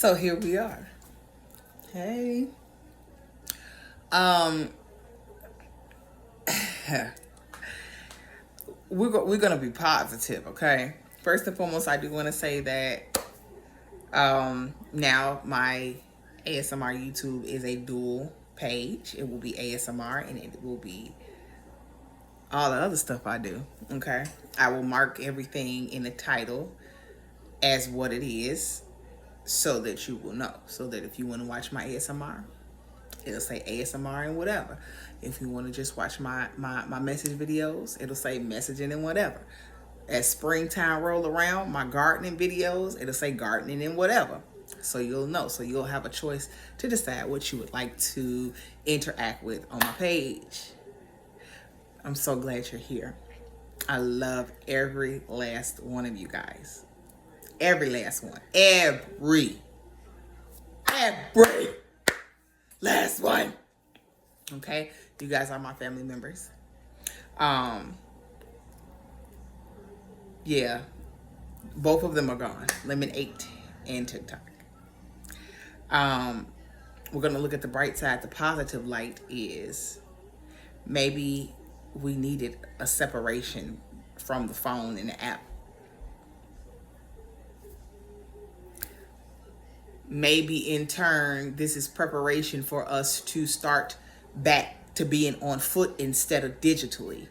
So here we are. Hey. Um we're gonna be positive, okay? First and foremost, I do want to say that now my ASMR YouTube is a dual page. It will be ASMR and it will be all the other stuff I do. Okay. I will mark everything in the title as what it is so that you will know. So that if you want to watch my ASMR, it'll say ASMR and whatever. If you want to just watch my message videos, it'll say messaging and whatever. As springtime roll around, my gardening videos, it'll say gardening and whatever. So you'll know. So you'll have a choice to decide what you would like to interact with on my page. I'm so glad you're here. I love every last one of you guys. Every last one. Every last one. Okay? You guys are my family members. Yeah. Both of them are gone. Lemon 8 and TikTok. We're going to look at the bright side. The positive light is maybe we needed a separation from the phone and the app. Maybe in turn, this is preparation for us to start back to being on foot instead of digitally.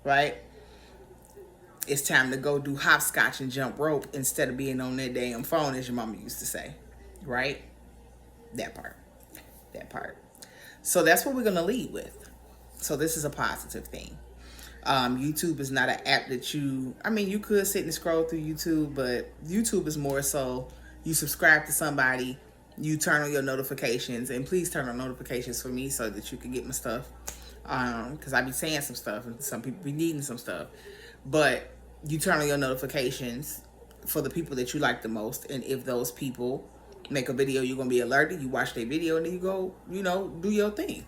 Right? It's time to go do hopscotch and jump rope instead of being on that damn phone, as your mama used to say. Right? That part. So that's what we're going to lead with. So this is a positive thing. YouTube is not an app that you could sit and scroll through YouTube, but YouTube is more so you subscribe to somebody, you turn on your notifications, and please turn on notifications for me so that you can get my stuff. Because I be saying some stuff and some people be needing some stuff. But you turn on your notifications for the people that you like the most, and if those people make a video, you're going to be alerted. You watch their video and then you go, do your thing.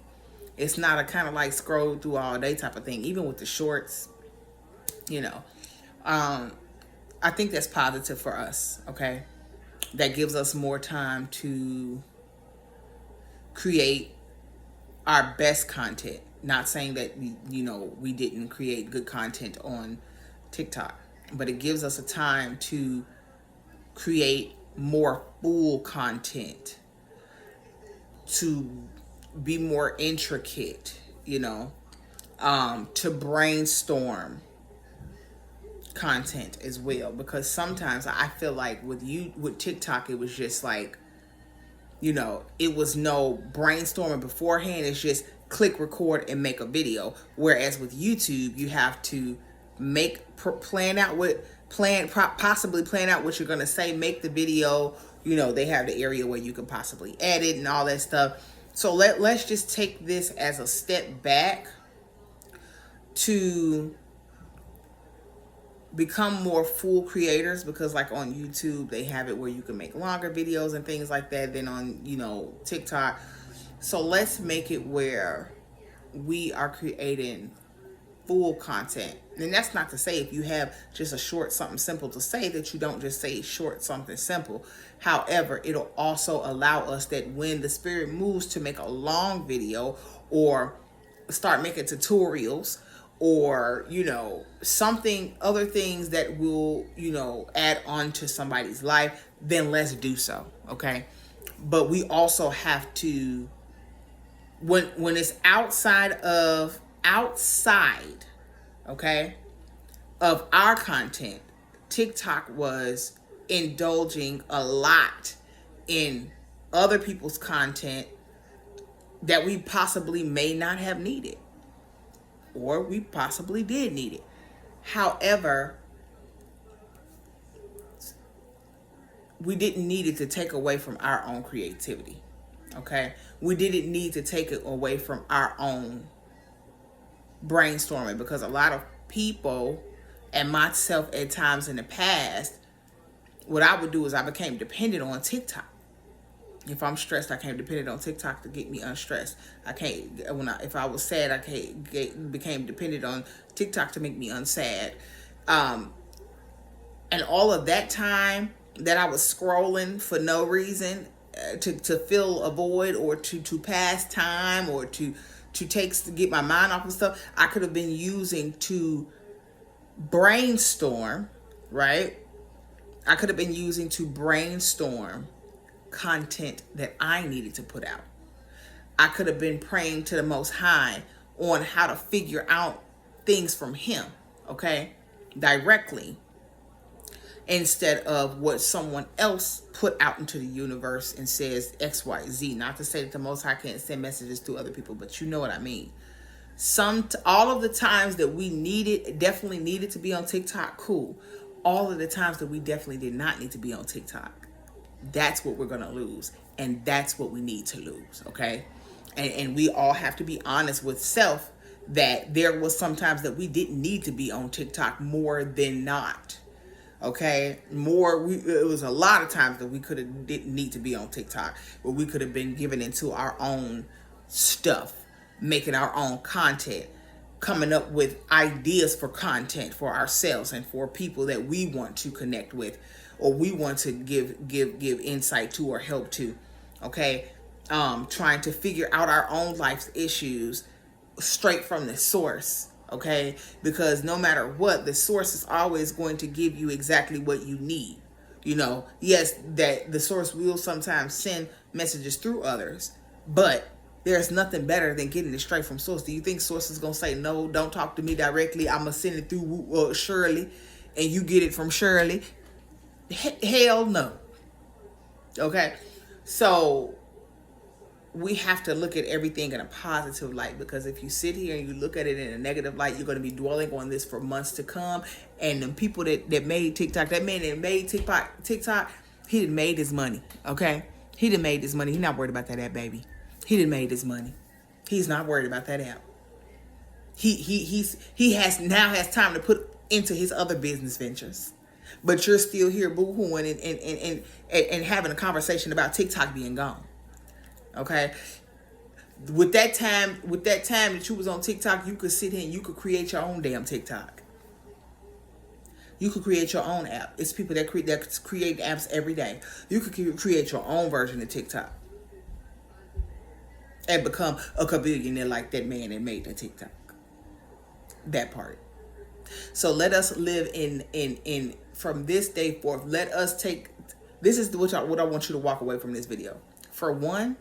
It's not a kind of like scroll through all day type of thing. Even with the shorts, I think that's positive for us. Okay. That gives us more time to create our best content. Not saying that, we didn't create good content on TikTok, but it gives us a time to create more full content, to be more intricate, to brainstorm content as well. Because sometimes I feel like with TikTok, it was just like, it was no brainstorming beforehand. It's just click record and make a video. Whereas with YouTube, you have to possibly plan out what you're going to say, make the video, they have the area where you can possibly edit and all that stuff. So let's just take this as a step back to become more full creators, because like on YouTube, they have it where you can make longer videos and things like that than on, TikTok. So let's make it where we are creating full content. And that's not to say if you have just a short something simple to say that you don't just say short something simple. However, it'll also allow us that when the spirit moves to make a long video or start making tutorials or, other things that will, add on to somebody's life, then let's do so. Okay. But we also have to, when it's outside, okay, of our content, TikTok was indulging a lot in other people's content that we possibly may not have needed, or we possibly did need it. However, we didn't need it to take away from our own creativity. Okay? We didn't need to take it away from our own brainstorming, because a lot of people and myself at times in the past, what I would do is I became dependent on TikTok. If I'm stressed, I became dependent on TikTok to get me unstressed. If I was sad, became dependent on TikTok to make me unsad. And all of that time that I was scrolling for no reason, to fill a void, or to pass time, or to get my mind off of stuff. I could have been using to brainstorm, right? I could have been using to brainstorm content that I needed to put out. I could have been praying to the Most High on how to figure out things from Him, okay, directly, instead of what someone else put out into the universe and says X, Y, Z. Not to say that the Most High can't send messages to other people, but you know what I mean. All of the times that we definitely needed to be on TikTok, cool. All of the times that we definitely did not need to be on TikTok, that's what we're going to lose. And that's what we need to lose, okay? And we all have to be honest with self that there was sometimes that we didn't need to be on TikTok more than not, okay? It was a lot of times that we didn't need to be on TikTok, where we could have been given into our own stuff, making our own content, coming up with ideas for content for ourselves and for people that we want to connect with, or we want to give insight to or help to, okay? Trying to figure out our own life's issues straight from the source, okay? Because no matter what, the source is always going to give you exactly what you need. You know, yes, that the source will sometimes send messages through others, but there's nothing better than getting it straight from source. Do you think source is going to say, no, don't talk to me directly, I'm going to send it through Shirley, and you get it from Shirley? Hell no. Okay? So we have to look at everything in a positive light, because if you sit here and you look at it in a negative light, you're going to be dwelling on this for months to come. And the people that made TikTok, that man that made TikTok, he done made his money, okay? He done made his money. He's not worried about that app, baby. He done made his money. He's not worried about that app. He has time to put into his other business ventures. But you're still here boo-hooing and having a conversation about TikTok being gone. Okay? With that time that you was on TikTok, you could sit here and you could create your own damn TikTok. You could create your own app. It's people that create apps every day. You could create your own version of TikTok and become a billionaire like that man that made the TikTok. That part. So let us live in from this day forth. Let us take, this is what I want you to walk away from this video. For one,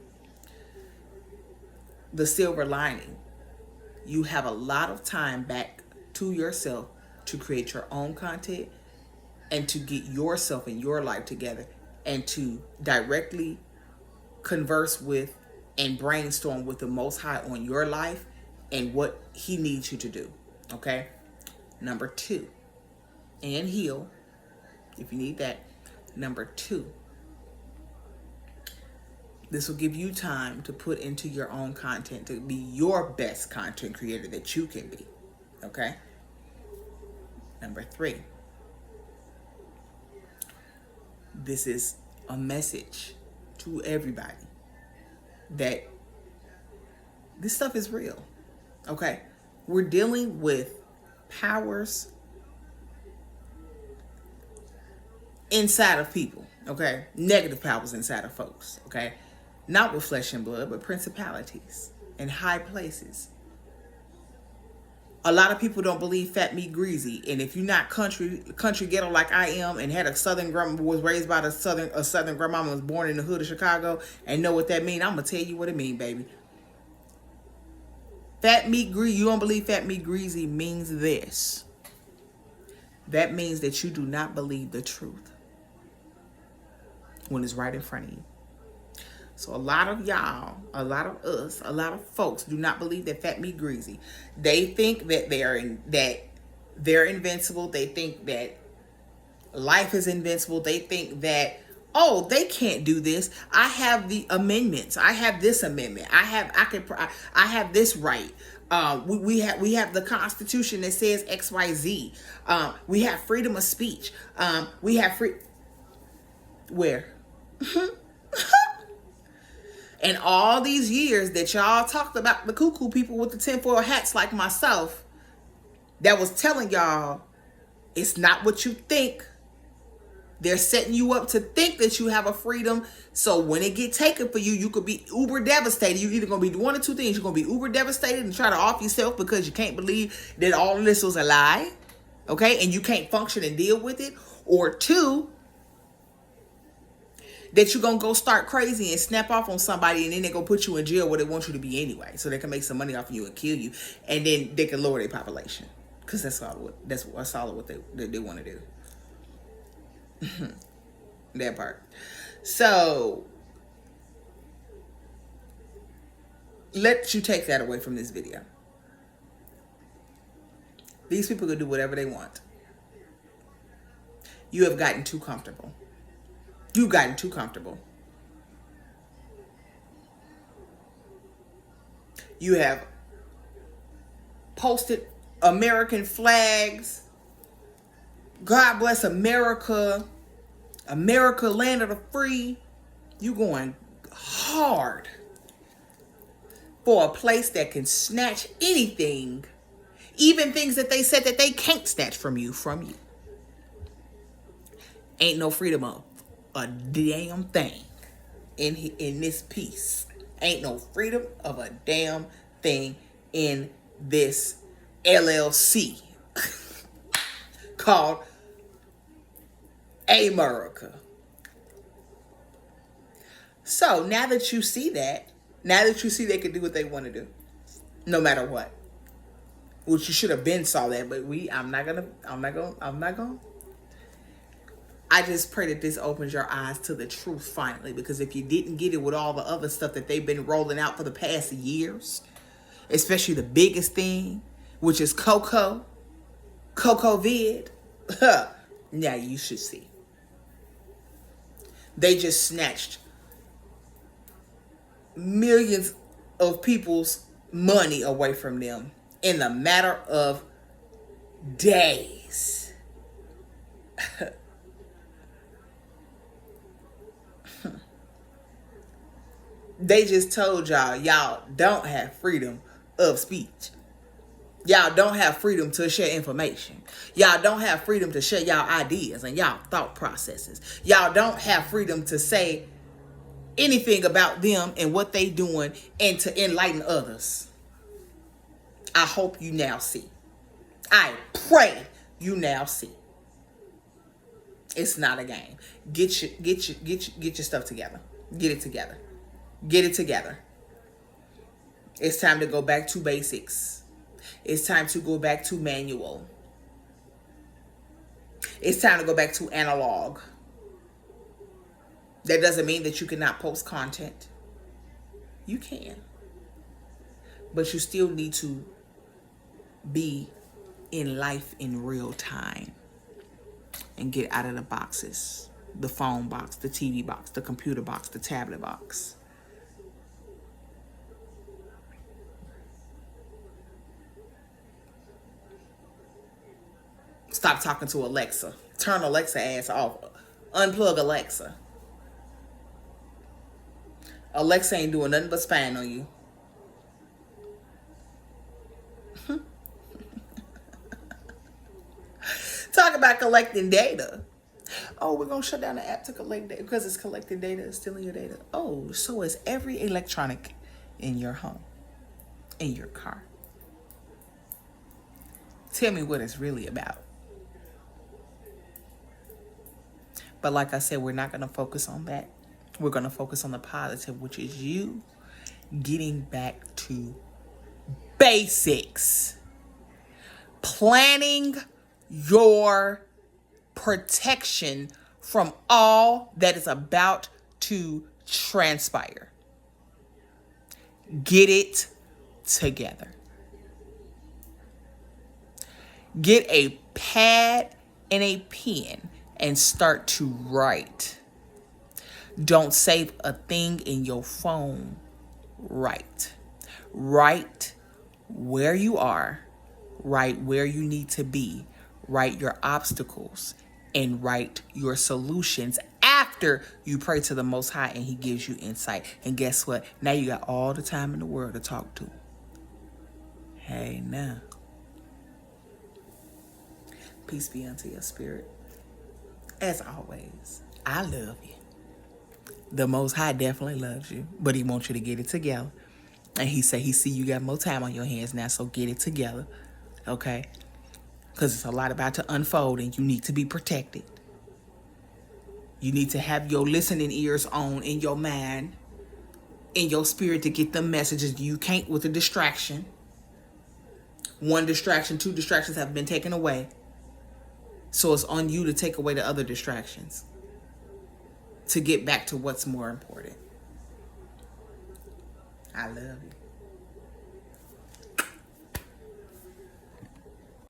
the silver lining. You have a lot of time back to yourself to create your own content and to get yourself and your life together and to directly converse with and brainstorm with the Most High on your life and what He needs you to do. Okay? Number 2, and heal if you need that. Number 2, this will give you time to put into your own content to be your best content creator that you can be. Okay? Number 3, this is a message to everybody that this stuff is real. Okay? We're dealing with powers inside of people, okay? Negative powers inside of folks, okay? Not with flesh and blood, but principalities in high places. A lot of people don't believe fat meat greasy, and if you're not country ghetto like I am, and had a southern grandma, was raised by a southern grandma, was born in the hood of Chicago, and know what that mean, I'm gonna tell you what it mean, baby. Fat meat greasy, you don't believe fat meat greasy means this. That means that you do not believe the truth when it's right in front of you. So a lot of y'all, a lot of us, a lot of folks do not believe that fat meat greasy. They think that they're invincible. They think that life is invincible. They think that, oh, they can't do this. I have the amendments. I have this amendment. I have this right. We have the Constitution that says XYZ. We have freedom of speech. We have where? And all these years that y'all talked about the cuckoo people with the tinfoil hats like myself, that was telling y'all it's not what you think. They're setting you up to think that you have a freedom. So when it get taken for you, you could be uber devastated. You're either going to be one or two things. You're going to be uber devastated and try to off yourself because you can't believe that all of this was a lie. Okay? And you can't function and deal with it. Or two, that you're going to go start crazy and snap off on somebody, and then they're going to put you in jail where they want you to be anyway. So they can make some money off of you and kill you. And then they can lower their population. Because that's all what they want to do. That part. So let you take that away from this video. These people can do whatever they want. You have gotten too comfortable. You've gotten too comfortable. You have posted American flags. God bless America. America, land of the free. You going hard for a place that can snatch anything, even things that they said that they can't snatch from you. Ain't no freedom of a damn thing in this piece. Ain't no freedom of a damn thing in this LLC called America. So now that you see that, now that you see they can do what they want to do, no matter what, which you should have been saw that, but I'm not gonna. I just pray that this opens your eyes to the truth finally, because if you didn't get it with all the other stuff that they've been rolling out for the past years, especially the biggest thing, which is COVID, now you should see. They just snatched millions of people's money away from them in a matter of days. They just told y'all don't have freedom of speech. Y'all don't have freedom to share information. Y'all don't have freedom to share y'all ideas and y'all thought processes. Y'all don't have freedom to say anything about them and what they doing and to enlighten others. I hope you now see. I pray you now see. It's not a game. Get your stuff together. Get it together. Get it together. It's time to go back to basics. It's time to go back to manual. It's time to go back to analog. That doesn't mean that you cannot post content. You can. But you still need to be in life in real time and get out of the boxes. The phone box, the TV box, the computer box, the tablet box. Stop talking to Alexa. Turn Alexa ass off. Unplug Alexa. Alexa ain't doing nothing but spying on you. Talk about collecting data. Oh, we're going to shut down the app to collect data because it's collecting data. It's stealing your data. Oh, so is every electronic in your home, in your car. Tell me what it's really about. But like I said, we're not going to focus on that. We're going to focus on the positive, which is you getting back to basics. Planning your protection from all that is about to transpire. Get it together. Get a pad and a pen and start to write. Don't save a thing in your phone. Write. Write where you are. Write where you need to be. Write your obstacles and write your solutions after you pray to the Most High and He gives you insight. And guess what? Now you got all the time in the world to talk to. Hey, now. Peace be unto your spirit. As always, I love you. The Most High definitely loves you, but he wants you to get it together. And he said he see you got more time on your hands now, so get it together, okay? Because it's a lot about to unfold and you need to be protected. You need to have your listening ears on in your mind, in your spirit to get the messages. You can't with a distraction. One distraction, two distractions have been taken away. So it's on you to take away the other distractions to get back to what's more important. I love you.